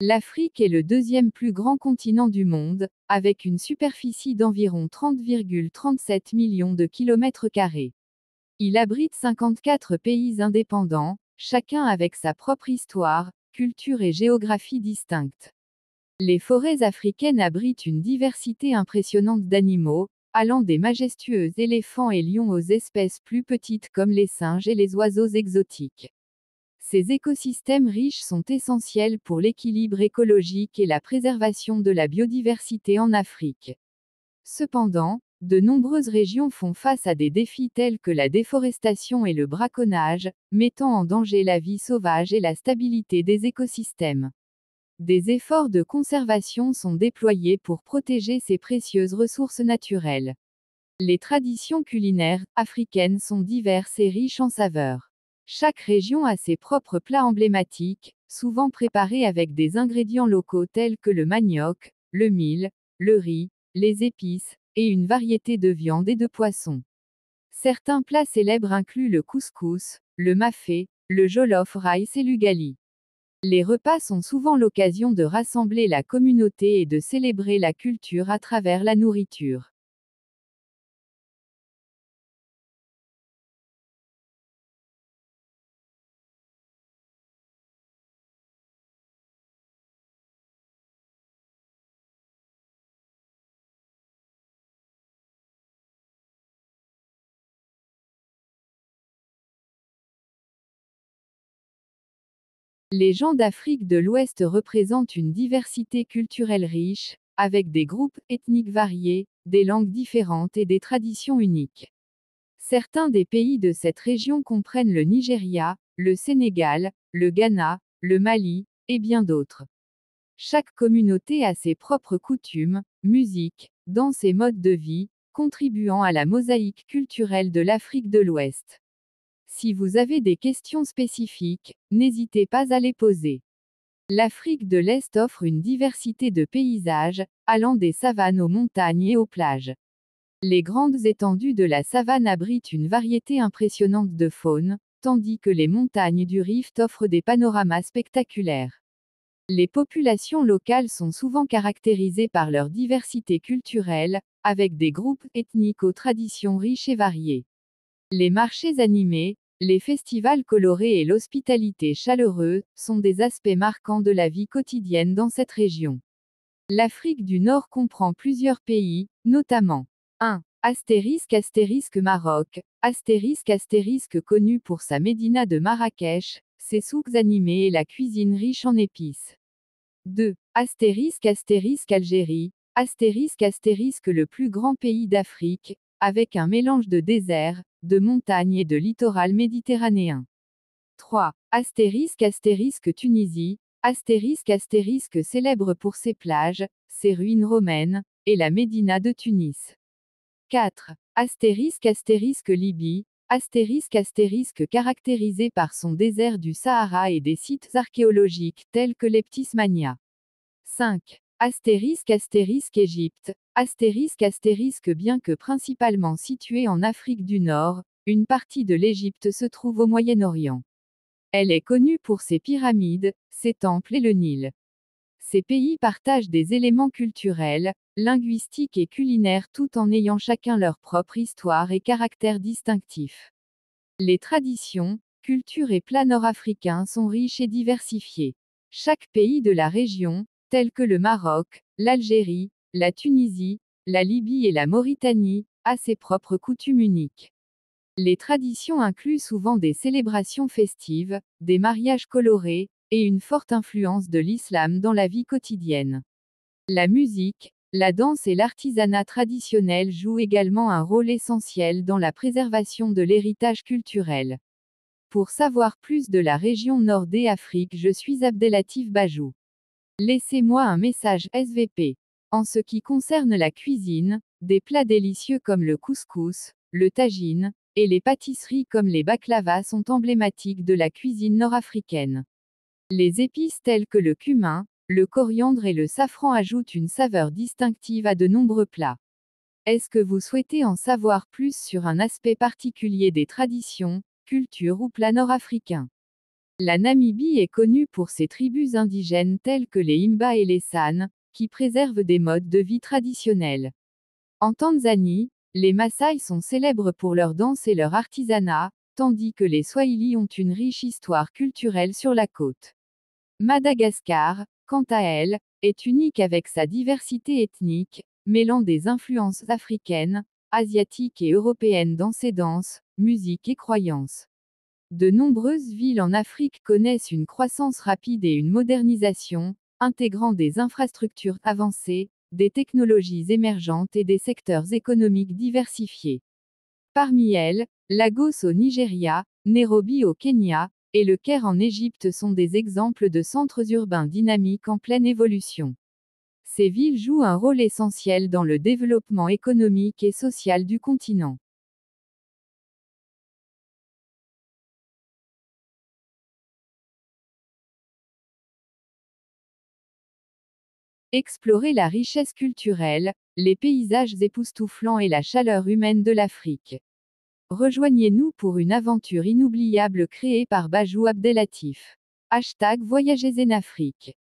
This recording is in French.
L'Afrique est le deuxième plus grand continent du monde, avec une superficie d'environ 30,37 millions de kilomètres carrés. Il abrite 54 pays indépendants, chacun avec sa propre histoire, culture et géographie distinctes. Les forêts africaines abritent une diversité impressionnante d'animaux, allant des majestueux éléphants et lions aux espèces plus petites comme les singes et les oiseaux exotiques. Ces écosystèmes riches sont essentiels pour l'équilibre écologique et la préservation de la biodiversité en Afrique. Cependant, de nombreuses régions font face à des défis tels que la déforestation et le braconnage, mettant en danger la vie sauvage et la stabilité des écosystèmes. Des efforts de conservation sont déployés pour protéger ces précieuses ressources naturelles. Les traditions culinaires africaines sont diverses et riches en saveurs. Chaque région a ses propres plats emblématiques, souvent préparés avec des ingrédients locaux tels que le manioc, le mil, le riz, les épices, et une variété de viandes et de poissons. Certains plats célèbres incluent le couscous, le mafé, le jollof rice et l'ugali. Les repas sont souvent l'occasion de rassembler la communauté et de célébrer la culture à travers la nourriture. Les gens d'Afrique de l'Ouest représentent une diversité culturelle riche, avec des groupes ethniques variés, des langues différentes et des traditions uniques. Certains des pays de cette région comprennent le Nigeria, le Sénégal, le Ghana, le Mali, et bien d'autres. Chaque communauté a ses propres coutumes, musiques, danses et modes de vie, contribuant à la mosaïque culturelle de l'Afrique de l'Ouest. Si vous avez des questions spécifiques, n'hésitez pas à les poser. L'Afrique de l'Est offre une diversité de paysages, allant des savanes aux montagnes et aux plages. Les grandes étendues de la savane abritent une variété impressionnante de faune, tandis que les montagnes du Rift offrent des panoramas spectaculaires. Les populations locales sont souvent caractérisées par leur diversité culturelle, avec des groupes ethniques aux traditions riches et variées. Les marchés animés, les festivals colorés et l'hospitalité chaleureuse sont des aspects marquants de la vie quotidienne dans cette région. L'Afrique du Nord comprend plusieurs pays, notamment 1. Maroc, connu pour sa médina de Marrakech, ses souks animés et la cuisine riche en épices. 2. Algérie, le plus grand pays d'Afrique, avec un mélange de désert, de montagnes et de littoral méditerranéen. 3. Tunisie, célèbre pour ses plages, ses ruines romaines, et la médina de Tunis. 4. Libye, caractérisé par son désert du Sahara et des sites archéologiques tels que l'Eptismania. 5. Égypte, bien que principalement située en Afrique du Nord, une partie de l'Égypte se trouve au Moyen-Orient. Elle est connue pour ses pyramides, ses temples et le Nil. Ces pays partagent des éléments culturels, linguistiques et culinaires tout en ayant chacun leur propre histoire et caractère distinctif. Les traditions, cultures et plats nord-africains sont riches et diversifiés. Chaque pays de la région, tels que le Maroc, l'Algérie, la Tunisie, la Libye et la Mauritanie, a ses propres coutumes uniques. Les traditions incluent souvent des célébrations festives, des mariages colorés, et une forte influence de l'islam dans la vie quotidienne. La musique, la danse et l'artisanat traditionnel jouent également un rôle essentiel dans la préservation de l'héritage culturel. Pour savoir plus de la région Nord d'Afrique, je suis Abdelatif Bajou. Laissez-moi un message SVP. En ce qui concerne la cuisine, des plats délicieux comme le couscous, le tagine, et les pâtisseries comme les baklavas sont emblématiques de la cuisine nord-africaine. Les épices telles que le cumin, le coriandre et le safran ajoutent une saveur distinctive à de nombreux plats. Est-ce que vous souhaitez en savoir plus sur un aspect particulier des traditions, cultures ou plats nord-africains? La Namibie est connue pour ses tribus indigènes telles que les Imba et les San, qui préservent des modes de vie traditionnels. En Tanzanie, les Maasai sont célèbres pour leur danse et leur artisanat, tandis que les Swahili ont une riche histoire culturelle sur la côte. Madagascar, quant à elle, est unique avec sa diversité ethnique, mêlant des influences africaines, asiatiques et européennes dans ses danses, musique et croyances. De nombreuses villes en Afrique connaissent une croissance rapide et une modernisation, intégrant des infrastructures avancées, des technologies émergentes et des secteurs économiques diversifiés. Parmi elles, Lagos au Nigeria, Nairobi au Kenya, et le Caire en Égypte sont des exemples de centres urbains dynamiques en pleine évolution. Ces villes jouent un rôle essentiel dans le développement économique et social du continent. Explorer la richesse culturelle, les paysages époustouflants et la chaleur humaine de l'Afrique. Rejoignez-nous pour une aventure inoubliable créée par Bajou Abdellatif. #Voyagez en Afrique.